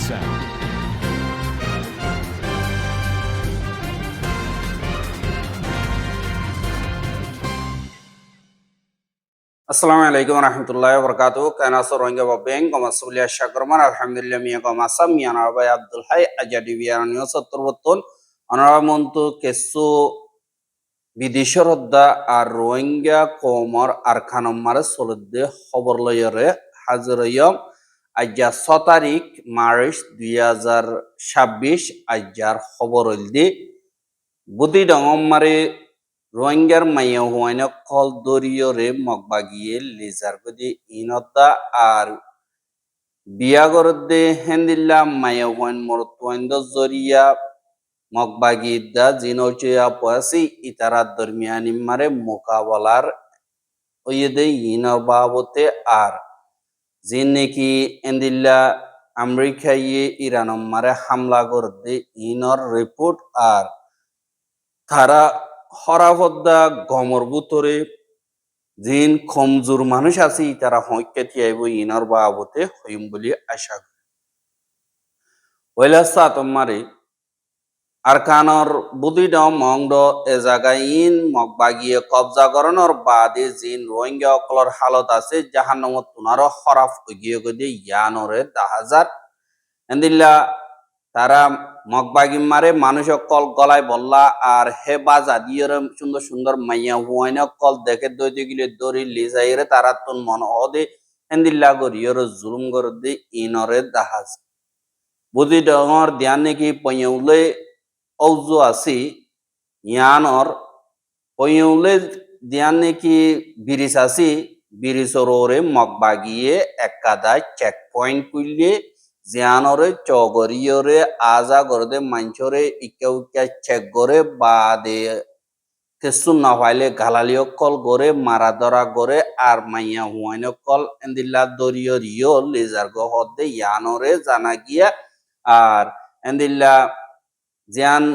sound. আসসালামু আলাইকুম রহমতুল্লাহ বরকাতু কানাসো রোহিঙ্গা ববেং কমাসুলিয়া শাকরমান আলহামদুলিল্লাহ মিয়া কমাসাম মিয়ানা বাই আব্দুল হাই আজাদি বিয়ারানিও সত্তরবর্তন অনরামন্তু কেসু বিদেশরদ্দা আর রোহিঙ্গা কোমর আর খানম্মারে সলদ্দে খবর লয়রে হাজিরয়ম আজ্জা 6 তারিখ মার্চ 2026 আজ্জার খবর হইলদি বুদি ডঙম্মারে রোহিঙ্গার মাইয়া হুয়াইন কল দরিয়রে মগবাগিয়ে লেজার গদি ইনতা আর বিয়াগরদে হেন্দিল্লা মাইয়া হুয়াইন মরতুয়াইন্দ জরিয়া মগবাগিদা জিনোচিয়া পয়াসি ইতারা দরমিয়ানি মারে মোকাবলার ওয়েদে ইনর বাবতে আর জিন নাকি এন্দিল্লা আমেরিকায়ে ইরান মারে হামলা করদে ইনর রিপোর্ট আর তারা হরাফদ্দা গমর বুতরে জিন কমজোর মানুষ আছে তারা হইকে থিয়াইব ইনর বাবতে হইম বলি আশা করি ওইলা সাতমারে আর কানর বুদিড মংড এ জায়গায় ইন মগবাগিয়ে কবজা করানোর বাদে জিন রোহিঙ্গা অকলর হালত আছে জাহান্নামত তুনার হরাফ গিয়ে গিয়ে ইয়ানরে 10,000 এন্দিল্লা তারা মগবাগি মারে মানুষ কল গলায় বললা আর হে বাজা দিয়ে সুন্দর সুন্দর মাইয়া হুয়াইন কল দেখে দইতে গিলে দড়ি লিজাইরে তারা তুন মন অদে এন্দিল্লা গরিয়র জুলুম করে দে ইনরে দাহাজ বুঝি ডঙর ধ্যান নাকি পয়উলে ঔজু আছি ইয়ানর পয়উলে ধ্যান নাকি বিরিস আছি বিরিসরে মগবাগিয়ে একাদা চেক পয়েন্ট করলে জিয়ানরে চগরিয়রে আজা গরদে মাঞ্চরে ইকা উকা চেক করে বাদে কিছু না পাইলে গালালিও কল গরে মারা ধরা গরে আর মাইয়া হুয়াইন কল এন্দিল্লা দরিয় রিও লেজার গো হদে ইয়ানরে জানা গিয়া আর এন্দিল্লা জিয়ান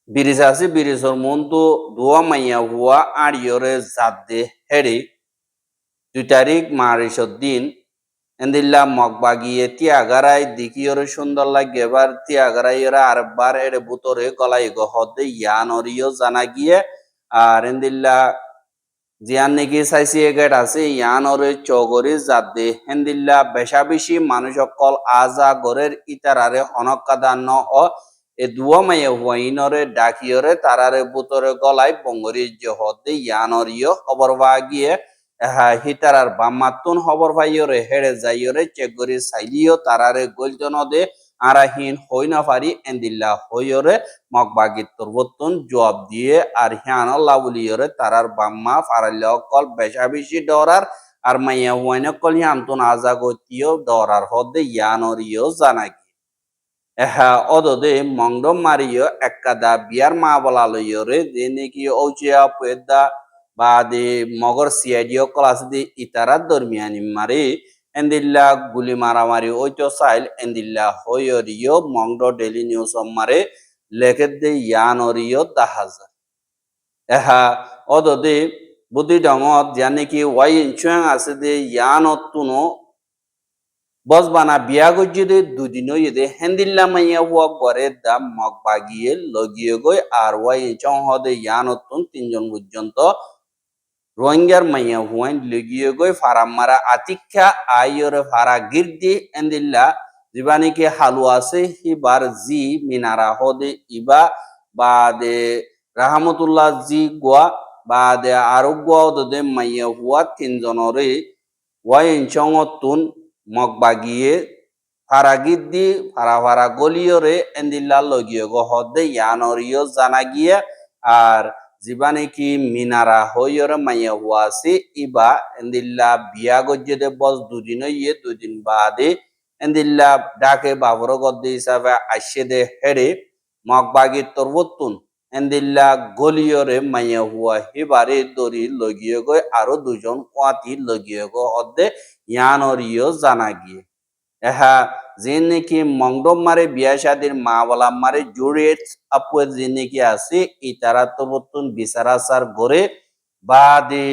বিরিজ আছে বিরিজর মন্তু দুয়া মাইয়া হুয়া আর ইয়রে জাত দে হেরি 2 তারিখ মারিসর দিন এন্দিল্লা মগবাগিয়ে তিয়াগারাই দিকিয়রে সুন্দর লাগে এবার তিয়াগারাই এরা আরেকবার এর বুতরে গলাই গহদে ইয়ানরিও জানা গিয়ে আর এন্দিল্লা জিয়ান নাকি চাইছি এগেট আছে ইয়ানরে চগরি জাদে হেন্দিল্লা বেশা বেশি মানুষ কল আজা গরের ইতারারে হনকাদান ও এ দুয়া মাইয়া হুয়াইনরে ডাকিয়রে তারারে বুতরে গলাই বঙ্গরি জহদে ইয়ানরিও খবর বা গিয়ে হিতারার বামাতুন খবর পাইয়রে হেড়ে যাইয়রে চেকগরি চাইলিও তারারে গলজনদে আরাহীন হই না পারি এন্দিল্লা হইয়রে মগবাগির তরবতুন জবাব দিয়ে আর হিয়ান লাউলিয়রে তারার বাম্মা ফারাল্য কল বেশা বেশি ডরার আর মাইয়া হুয়াইন কল হিয়ামতুন আজাগতিও ডরার হদে ইয়ানরিও জানাগি এহা অদদে মংডম মারিও একাদা বিয়ার মা বলা লইয়রে যে নাকি ঔচিয়া পেদা বা de মগর সিআইডিও ক্লাস দি ইতারা দরমিয়ানি মারি এন্দিল্লা গুলি মারামারি ওইতো সাইল এন্দিল্লা হইয়রিও মংডো ডেলি নিউজ মারে লেখে দে ইয়ানরিও 10,000 এহা অদদে বুদ্ধি ডঙত জানে কি ওয়াই ইনচুয়াং আছে দে ইয়ানত তুনো বস বানা বিয়া গজ্জিদে দুদিনও ইদে হেন্দিল্লা মাইয়া হুয়া গরে দাম মগবাগিয়ে লগিয়ে গই আর ওয়াই ইনচং হদে ইয়ানতুন 3 জন পর্যন্ত রোহিঙ্গার মাইয়া হুয়াইন লগিয়ে গই ফারামারা আতিক্ষা আইয়রে ফারা গিরদি এন্দিল্লা জিবানিকে হালু আছে হিবার জি মিনারা হদে ইবা বাদে রাহমাতুল্লাহ জি গোয়া বাদে আরোগ্য দে মাইয়া হুয়া 3 জনরে ওয়াইন চঙতুন মগবাগিয়ে ফারা গিরদি ফারা ফারা গলিয়রে এন্দিল্লা লগিয়ে গো হদে ইয়ানরিও জানা গিয়া আর জীবানে কি মিনারা হইয়রে মাইয়া হুয়াসি ইবা এন্দিল্লা বিয়া গজ্জেদে বস দুদিন ইয়ে 2 দিন বাদে এন্দিল্লা ডাকে বাবর গদ্দে হিসাবে আসে দে হেরে মগবাগি তরবতুন এন্দিল্লা গলিয়রে মাইয়া হুয়া হিবারে দরি লগিয়ে গই আরো 2 জন কোয়াতি লগিয়ে গো হদে ইয়ানরিও জানা গিয়ে এহা যে নাকি মংডম মারে বিয়া শাদির মা বলা মারে জুড়িয়েট আপুয়ে যে নাকি আছে ইতারা তো বর্তন বিচারাচার গড়ে বাদে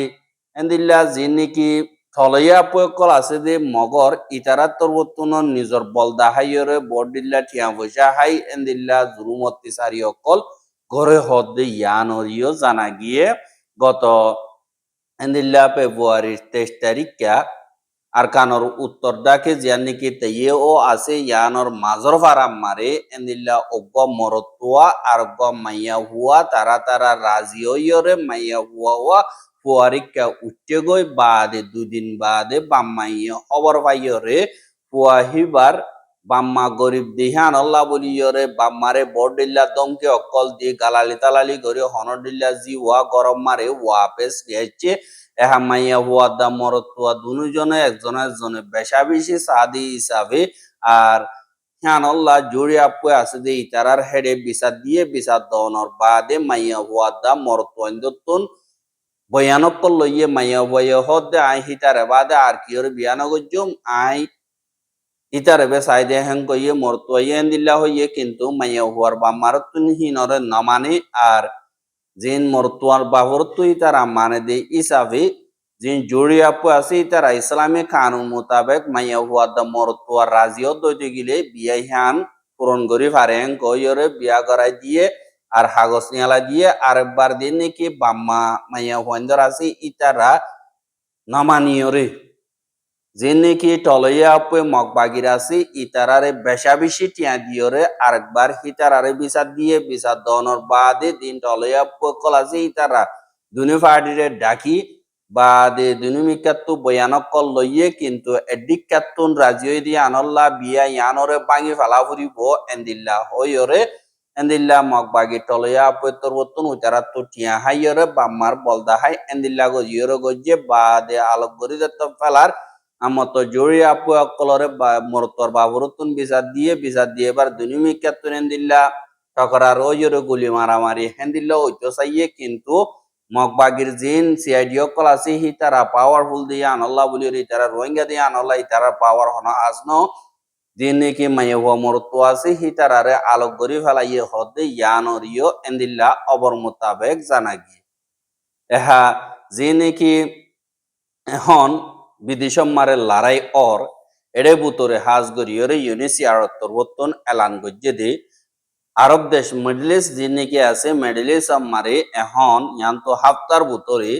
এন্দিল্লা যে নাকি থলইয়া পয়কল আছে যে মগর ইতারা তরবতুন নিজর বলদা হাইয়রে বডিল্লা ঠিয়া পয়সা হাই এন্দিল্লা জুরুমতি সারি অকল ঘরে হদ্দে ইয়ানরিও জানা গিয়ে গত এন্দিল্লা ফেব্রুয়ারির 23 তারিখা আর কানর উত্তর ডাকে জিয়ান নাকি তেয়ে ও আছে ইয়ানর মাজর ফারাম মারে এন্দিল্লা অগ্গ মরতুয়া আর অগ্গ মাইয়া হুয়া তারা তারা রাজি হইয়রে মাইয়া হুয়া ফুয়ারিকা উঠে গই বাদে দুদিন বাদে বাম্মাইয়া খবর পাইয়রে ফুয়াহিবার বাম্মা গরিব দিহান আল্লাহ বলিয়রে বাম্মারে বড়দিল্লা দমকে অকল দিয়ে গালালি তালালি করে হনডিল্লা জি ওয়া গরম মারে ওয়া পেস গেছে এহা মাইয়া হুয়া দা মরতুয়া দুজনে একজনে বেশা বেশি সাদি হিসাবে আর হ্যানল্লাহ জুড়ে আপু আছে যে ইতারার হেডে বিচার দনর বাদে মাইয়া হুয়া দা মরতুয়ান ভয়ানক লইয়ে মাইয়া বয়ে হদে আই হিতারে বাদে আর কিয়র বিয়ান গজ্জুম আই হিতারে বে সাইদে হেং কইয়ে মরতুয়াইয়ে দিল্লা হইয়ে কিন্তু মাইয়া হুয়ার বাম্মারতুন হিনরে নমানে আর জিন মরতুয়ার বাবরতু ইতারা মানে দে ইসাবে জিন জুড়ি আপু আছে ইতারা ইসলামী কানুন মোতাবেক মাইয়া হুয়া দা মরতুয়ার রাজিও দইতে গিলে বিয়া হ্যান পূরণ করি ফারেন কইরে বিয়া করাই দিয়ে আর হাগজ নিয়ালা দিয়ে আরেকবার দিন নাকি বাম্মা মাইয়া হুয়ান্দর আছে ইতারা নমানিয়রে যে নাকি টলইয়া আপে মগবাগির আছে ইতারারে বেশা বেশি টিয়া দিয়রে আরেকবার হিতারারে বিচার দনর বাদে দিন টলইয়া আপে কল আছে ইতারা দুনি পার্টিরে ডাকি বাদে দুনি মিকাত্তু বয়ানক কল লইয়ে কিন্তু এডিক কাত্তুন রাজি হই দিয়ে আনল্লা বিয়া ইয়ানরে বাঙি ফালা ফুরিব এন্দিল্লা হইরে এন্দিল্লা মগবাগি টলইয়া আপে তরবতুন উতারাত্তু টিয়া হাইয়রে বাম্মার বলদা হাই এন্দিল্লা গজিয়রে গজ্জে বাদে আলোক গরি দত্ত ফেলার আমত জড়ি আপু অকলরে মরতর বাবরতুন বিচার দিয়ে এবার দুনিমি কেতুন দিল্লা টকরার ওইরে গুলি মারামারি হেন্দিল্লা ওইতো চাইয়ে কিন্তু মগবাগির জিন সিআইডি অকল আছে হি তারা পাওয়ারফুল দিয়ে আনল্লাহ বলি তারা রোহিঙ্গা দিয়ে আনল্লাহ তারা পাওয়ার হন আজনো দিন নাকি মাইয়া হুয়া মরতো আছে হি তারারে আলোক গরি ফেলাইয়ে হদে ইয়ানরিও এন্দিল্লা অবর মোতাবেক জানা গিয়ে এহা যে নাকি এখন বিদেশমারে লড়াই অর এড়ে বুতরে হাজ গরিয়রে ইউনিসিয়ারত্তর বর্তন এলান গজ্জে দে আরব দেশ মিডলিস যে নাকি আছে মিডলিস মারে এখন ইয়ান্ত হাফতার বুতরে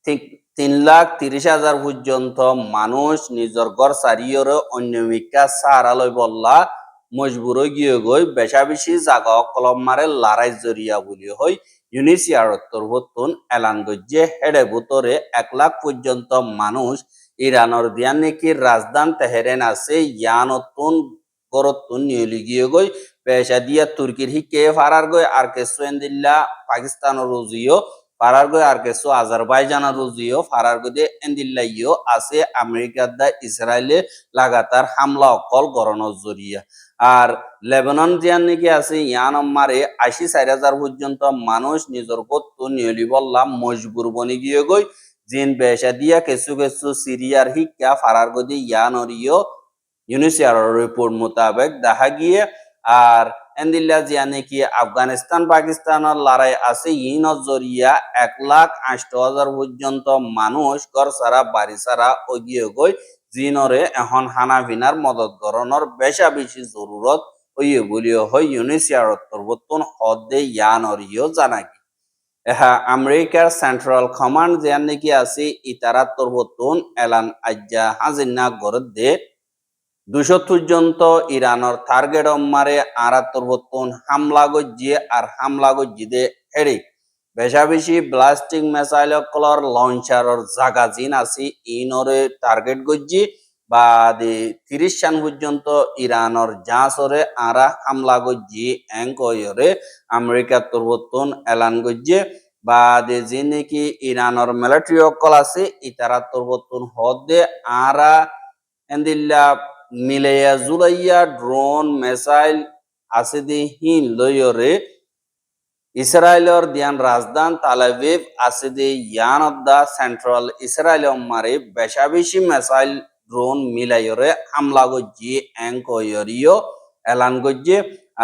ঠিক 3,30,000 পর্যন্ত মানুষ নিজের ঘর সারিয়রে অন্য মিকা সারালয় বললা মজবুর গিয়ে গই বেশা বেশি জাগা কলম মারে লড়াই জরিয়া বলি হই ইউনিসিয়ারত্তর বর্তন এলান গজ্জে হেডে বুতরে 1 লাখ পর্যন্ত মানুষ ইরানের দিয়ান নাকি রাজধান তেহরান আছে ইয়ানতুন গরতুন নিয়ে গিয়ে গই পেশা দিয়া তুর্কির হিকে ফারার গই আর কেসুয়েন্দিল্লা পাকিস্তানের রুজিও ফারার গই আর কেসু আজারবাইজানের রুজিও ফারার গদে এন্দিল্লাইও আছে আমেরিকার দা ইসরায়েলে লাগাতার হামলা অকল গরণর জরিয়া আর লেবানন জিয়ান নাকি আছে ইয়ান মারে 84,000 পর্যন্ত মানুষ নিজের কত্তু নিয়লি বললাম মজবুর বনি গিয়ে গই জিন বেশা দিয়া কিছু সিরিয়ার হিক্কা ফারার গদি ইয়ানরিও ইউনিসিয়ারের রিপোর্ট মোতাবেক দেখা গিয়ে আর এন্দিল্লা জিয়া নাকি আফগানিস্তান পাকিস্তানের লড়াই আছে ইনত জরিয়া 1,08,000 পর্যন্ত মানুষ ঘর সারা বাড়ি সারা ওগিয়ে গই জিনরে এখন হানাফিনার মদত গরণর বেশা বেশি জরুরত হইয়ে বলিও হয় ইউনিসিয়ারত্তর বর্তন হদে ইয়ানরিও জানা গিয়ে এহা আমেরিকার সেন্ট্রাল কমান্ড জিয়ান নাকি আছে ইতারাত্তর বর্তন এলান আজ্জা হাজিনা গরদ দে 200 পর্যন্ত ইরানের টার্গেট মারে 78 বর্তন হামলা গজ্জিয়ে আর হামলা গজ্জিদে হেড়ে বেশা বেশি ব্লাস্টিং মিসাইল কলর লঞ্চারর জাগা জিন আছে ইনরে টার্গেট গজ্জি বা 30 সান পর্যন্ত ইরানের জাঁচরে আরা হামলা গজ্জি এঙ্কয়রে আমেরিকা তরবতন এলান গজ্জে বা যে নাকি ইরানের মিলিটারি অকল আছে ইতারা তরবতন হদে আরা এন্দিল্লা মিলেয়া জুলাইয়া ড্রোন মিসাইল আছে দি হিন লয়রে ইসরায়েলের দিয়ান রাজধান তালাভিভ আছে দি ইয়ান অফ দা সেন্ট্রাল ইসরায়েল মারে বেশা বেশি মিসাইল ড্রোন মিলাইরে হামলা গজ্জি এঙ্কয়রিও এলান গজ্জে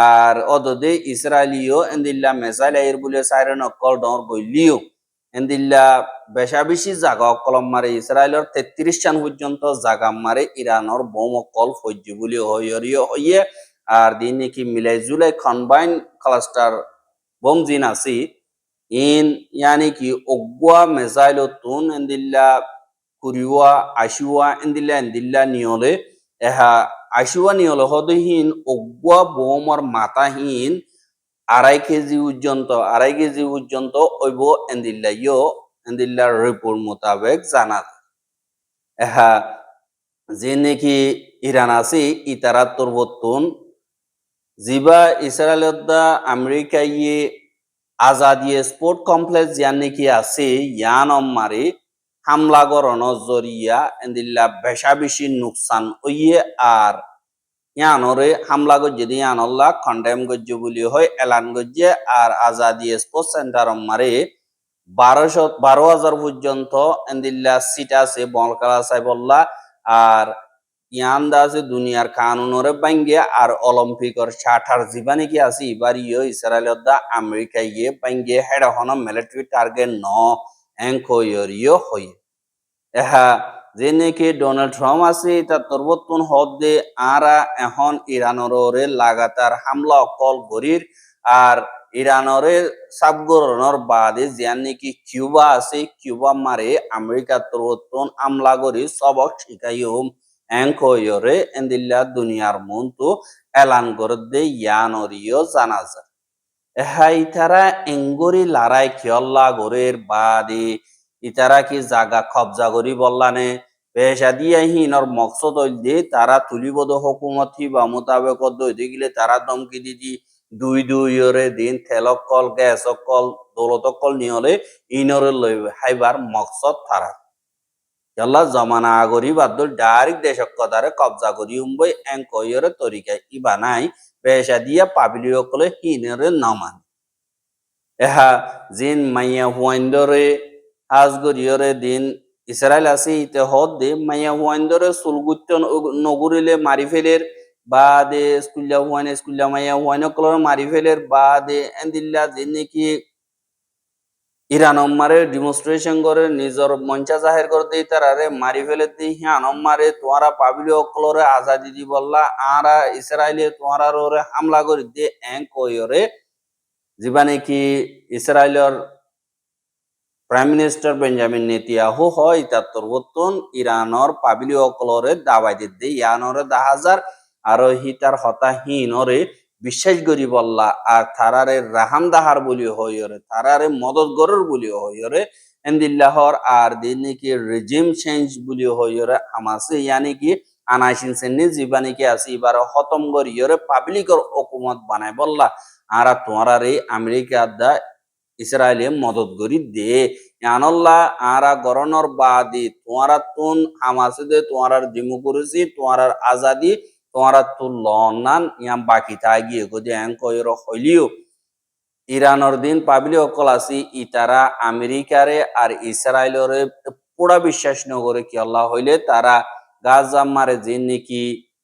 আর অদদে ইসরায়েলিও এন্দিল্লা মিসাইল এর বলে সাইরেন অকল ডর গইলিও এন্দিল্লা বেশা বেশি জাগা অকলম মারে ইসরায়েলের 33 চান পর্যন্ত জাগা মারে ইরানোর বোম অকল ফৌজি বলি হইয়ে আর দিন নাকি মিলাই জুলাই কম্বাইন ক্লাস্টার বোম জিন আছি ইন ইয়ানি কি অগুয়া মেজাইল তুন এন্দিল্লা কুরিওয়া আশিওয়া এন্দিল্লা নিয়লে এহা আশিওয়া নিয়লে হদহিন অগুয়া বোমর মাথাহীন 2.5 কেজি পর্যন্ত ওইব এন্দিল্লার রিপোর্ট মোতাবেক জানা এহা যে নাকি ইরান আছে ইতারা তোরবতুন জিবা ইসরায়েলত দা আমেরিকা ইয়ে আজাদিয়ে স্পোর্ট কমপ্লেক্স ইয়ান নাকি আছে ইয়ান মারি হামলা গরণ জরিয়া এন্দিল্লা বেশা বেশি নুকসান ওইয়ে আর ইয়ানরে হামলা গজ্জে দিয়ে ইয়ানল্লাহ কন্ডেম গজ্জে বলি হয় এলান গজ্জে আর আজাদি স্পোর্টস সেন্টার মারে 12,000 পর্যন্ত এন্দিল্লা সিট আছে বলকালা সাইবল্লা আর ইয়ান্দা আছে দুনিয়ার কানুনরে বাঙ্গে আর অলিম্পিকর 60 জীবানি কি আছে এবার ইসরায়েলের দা আমেরিকা ইয়ে বাঙ্গে হেড হন মিলিটারি টার্গেট ন এঙ্কয়রিও হই এহা যে নাকি ডোনাল্ড ট্রাম্প আছে তা তরবতুন হদে আরা এখন ইরানরে লাগাতার হামলা অকল গরির আর ইরানরে সাবগরণর বাদে জিয়ান নাকি কিউবা আছে কিউবা মারে আমেরিকা তরবতুন আমলা গরি সবক শিখাইম এঙ্কয়রে এন্দিল্লা দুনিয়ার মন্তু এলান করে দে ইয়ানরিও জানা যায় এহা ইতারা এঙ্গরি লড়াই খেয়ল্লা গরের বাদে ইতারা কি জাগা কবজা করি বললানে পেশা দিয়ে হিনর মকসদ দিয়ে তারা তুলিবদ হকুমত বা মোতাবেক দইতে গেলে তারা দমকি দিদি দুই দিন তেলক কল গ্যাস কল দৌলত কল নিয়লে ইনরে লই হাইবার মকসদ তারা ইয়াল্লা জমানা আগরি বাদ ডাইরেক্ট দেশক কথারে কবজা করি উম্বই এঙ্কয়রে তরিকায় ইবা নাই পেশা দিয়া পাবিলিও কলে হিনরে নমান এহা জিন মাইয়া হুয়াইন্দরে আজগরিয়রে দিন ইসরায়েল আছে ইতে হদ দে মাইয়া হুয়াইন্দরে সুলগুত্য নগরিলে মারি ফেলের বা দে স্কুল্লা মাইয়া হুয়াইন কলর মারি ফেলের বা দে এন্দিল্লা যে নাকি ইরান মারে ডিমনস্ট্রেশন করে নিজের মঞ্চা জাহের করে দিয়ে তারারে মারি ফেলে দিয়ে হিয়ান মারে তোমারা পাবিলি অকলরে আজাদি দি বললা আরা ইসরায়েলে তোমারা ওরে হামলা করে দিয়ে কইরে যিবা নাকি ইসরায়েলের প্রাইম মিনিস্টার বেঞ্জামিন নেতিয়াহু হয় তার তরবতন ইরানর পাবিলি অকলরে দাবাই দিতে ইয়ানরে 10,000 আর হিতার হতাহীনরে বিশ্বাস করি বললা আর থারারে রাহাম দাহার বলি হইরে থারারে মদত গরর বলি হইরে এন্দিল্লাহর আর দিন নাকি রেজিম চেঞ্জ বলি হইরে আমাসে ইয়ানি কি আনাইশিন সেন্নি জীবানি কি আছে এবার খতম করিয়রে পাবলিকর হুকুমত বানাই বললা আর তোমারে আমেরিকা দা ইসরায়েলে মদত করি দে আনল্লাহ আরা গরনর বাদি তোমারা তুন হামাসে দে তোমার ডেমোক্রেসি তোমার আজাদি তোমারা তু লনান ইয়াম বাকি থাকি গদি এঙ্কয়র হইলিও ইরানর দিন পাবলি অকল আছি ইতারা আমেরিকারে আর ইসরায়েলরে পুরা বিশ্বাস নগরে কি আল্লাহ হইলে তারা গাজা মারে যে নাকি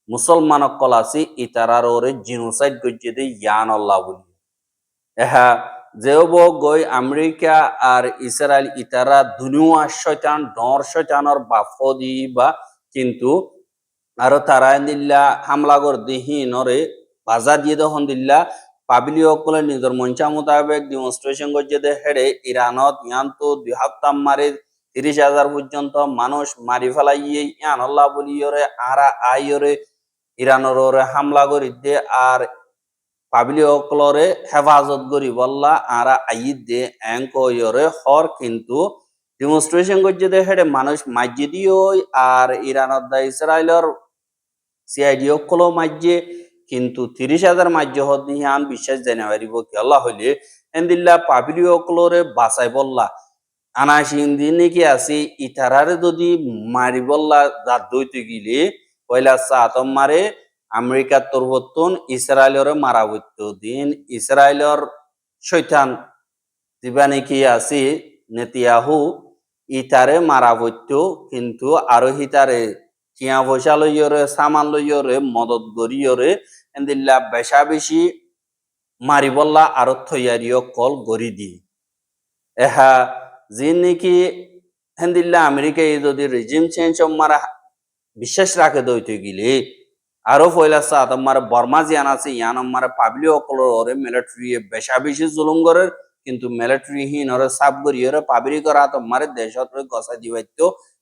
মুসলমান অকল আছি ইতারার ওরে জিনোসাইড গজ্জে দে ইয়ান আল্লাহ বলি এহা যেব গই আমেরিকা আর ইসরায়েল ইতারা দুনিয়া শয়তান ডর শয়তানর বাফদি বা কিন্তু আর তারা দিল্লা হামলা কর দিহি নরে বাজা দিয়ে দহন দিল্লা পাবলি অকলে নিজের মঞ্চা মোতাবেক ডিমনস্ট্রেশন করছে দে হেডে ইরানত ইয়ান তো 2 সপ্তাহ মারে 30,000 পর্যন্ত মানুষ মারি ফেলাইয়ে ইয়ান আল্লাহ বলিয়রে আরা আইয়রে ইরানর ওরে হামলা করি দে আর পাবলি অকলরে হেফাজত করি বললা আরা আইদ দে এঙ্কয়রে হর কিন্তু ডিমনস্ট্রেশন করছে দে হেডে মানুষ মাইজিদিও আর ইরানত দা ইসরায়েলর সিআইডি অকলও মাইজে কিন্তু 30,000 মাইজ হদিহান বিশ্বাস জানুয়ারি কি আল্লাহ হইলে এন্দিল্লা পাবলি অকলরে বাঁচাই বললা আনাসিন দিন নাকি আছে ইতারারে যদি মারি বললা দাঁত দইতে গিলে পয়লা সাতম মারে আমেরিকার তরবতন ইসরায়েলের মারা হইত দিন ইসরায়েলের শৈতান দিবা নাকি আছে নেতিয়াহু ইতারে মারা হইত কিন্তু আরো হিতারে চিয়া পয়সা লইয়রে সামান লইয়রে মদত গরিয়রে এন্দিল্লা বেশা বেশি মারি বললা আরো থইয়ারিও কল গরি দি এহা যে নাকি হেন্দিল্লা আমেরিকা যদি রিজিম চেঞ্জ মারা বিশ্বাস রাখে দইতে গিলে আরো পয়লা সাত আমার বর্মা জিয়ান আছে ইয়ান আমার পাবলি অকলর মিলিটারি বেশা বেশি জুলুম করে কিন্তু মিলিটারি হিন ওরে সাব করিয়ে পাবলি করা তোমার দেশত গসা দিবাইত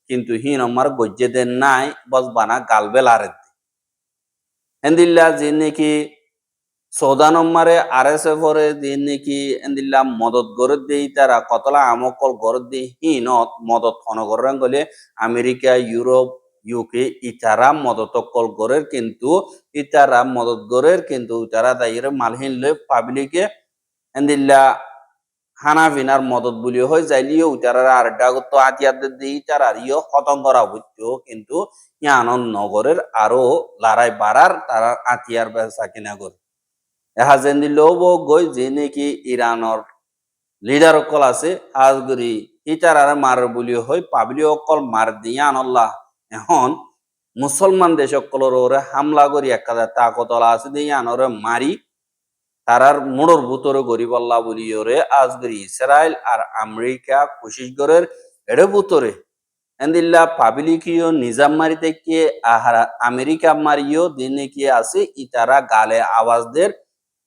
কিন্তু হিন আমার গজ্জে দেন নাই বস বানা গালবেল আরে হেন্দিল্লা যে নাকি সৌদান মারে RSF রে যে নাকি হেন্দিল্লা মদত গড়ে দেই তারা কতলা আমকল গড়ে দেই হিনত মদত খনগরান গলে আমেরিকা ইউরোপ ইউকে ইতারা মদত কল গড়ের কিন্তু ইতারা মদত গড়ের কিন্তু ইতারা দাইরে মালহিন লে পাবলিকে হেন্দিল্লা হানা ভিনার মদত বলি হয় যাইলিও ইতারা আর ডাগত আতিয়াদের দেই তার আরিও খতম করা হইতো কিন্তু ইয়ানন নগরের আরো লড়াই বাড়ার তারা আতিয়ার বেচা কিনা করে এহাজেন্দি লোব গই যে নাকি ইরানর লিডার অকল আছে আজগরি ইটার আর মার বলি হয় পাবলি অকল মার দিয়া আনল্লাহ এখন মুসলমান দেশ অকলর ওরে হামলা করি একটা তাকতলা আছে দিয়া আনরে মারি তারার মোড়র ভুতরে গরিব আল্লাহ বলি ওরে আজগরি ইসরায়েল আর আমেরিকা কোশিশ করের এড়ে ভুতরে এন্দিল্লা পাবলিকিও নিজাম মারি থেকে আহারা আমেরিকা মারিও দিনে কি আছে ইতারা গালে আওয়াজদের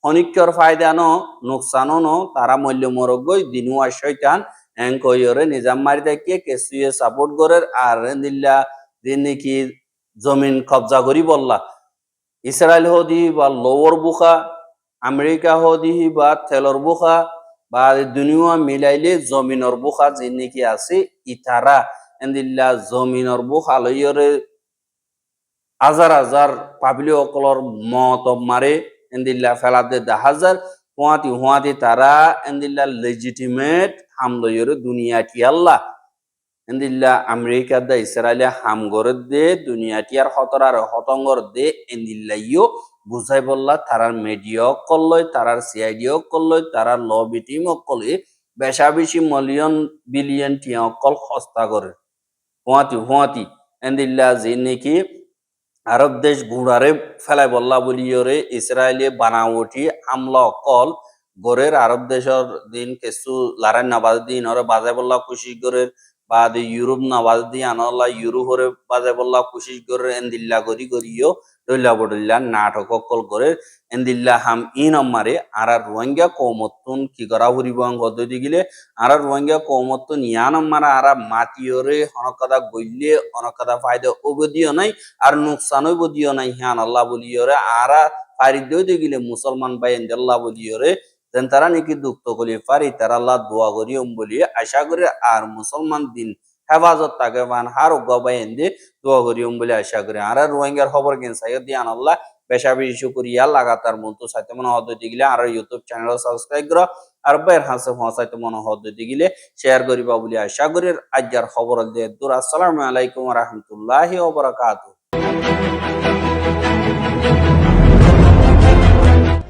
অনিকর ফায়দা ন নোকসানও ন তারা মূল্য মরগই দিনুয়া শয়তান এঙ্কয়রে নিজাম মারি থেকে কেসুয়ে সাপোর্ট করে আর এন্দিল্লা দিনে কি জমিন কবজা করি বললা ইসরায়েল হদি বা লোয়ার বুখা আমেরিকা হদি বা তেলর বুখা বা দুনিয়া মিলাইলে জমিনর বুখা যে নাকি আছে ইতারা এন্দিল্লা জমিনর বুখা লইয়রে হাজার হাজার পাবলি অকলর মত মারে এন্দিল্লা ফেলাতে 10,000 হুয়াতি তারা এন্দিল্লা লেজিটিমেট হামলইয়রে দুনিয়াটি আল্লাহ এন্দিল্লা আমেরিকা দা ইসরায়েলে হাম গরে দে দুনিয়াটি আর হতরার হতঙ্গর দে এন্দিল্লাইও বুঝাই বললা তারার মিডিয়া কলয় তারার CID কলয় তারার লবি টিম কলে বেশা বেশি মিলিয়ন বিলিয়ন টিয়া কল হস্তা করে হুয়াতি এন্দিল্লা যে নাকি আরব দেশ গুড়ারে ফেলাই বললা বলিয়রে ইসরায়েলে বানাওটি আমলা অকল গড়ের আরব দেশের দিন কিছু লারাই নাবাজ দিন ওরে বাজাই বললা খুশি গড়ের বা ইউরোপ নাবাজ দিয়ে আনলা ইউরোপ হরে বাজাই বললা খুশি গড়ের এন্দিল্লা গরিও রইলা বডল্লা নাটক অকল গড়ের এন্দিল্লা হাম ইন আমারে আর রোহিঙ্গা কৌমতুন কি করা হরিবং পদ্ধতি গিলে আর রোহিঙ্গা কৌমতুন ইয়ান আমারা আর মাটিয়রে হনকদা গইলে অনকদা ফায়দা অবদিও নাই আর নুকসানই বদিও নাই হিয়ান আল্লাহ বলিয়রে আরা ফারি দইতে গিলে মুসলমান ভাই আল্লাহ বলিয়রে দেন তারা নাকি দুঃখ করি পারি তারা আল্লাহ দোয়া করি বলি আশা করি আর মুসলমান দিন হেফাজত তাকে মান হার গবাই এনে দোয়া করি বলে আশা করি আর রোহিঙ্গার খবর কিন সাইয় দিয়ান আল্লাহ বেশা বেশি শুকরিয়া লাগাতার মতো সাইতে মনে হতে গিলে আর ইউটিউব চ্যানেল সাবস্ক্রাইব করো আর বাইর হাসে হসাইতে মনে হতে গিলে শেয়ার করিবা বলে আশা করি আজকের খবর দিয়ে দূর আসসালামু আলাইকুম ওয়া রাহমাতুল্লাহি ওয়া বারাকাতুহু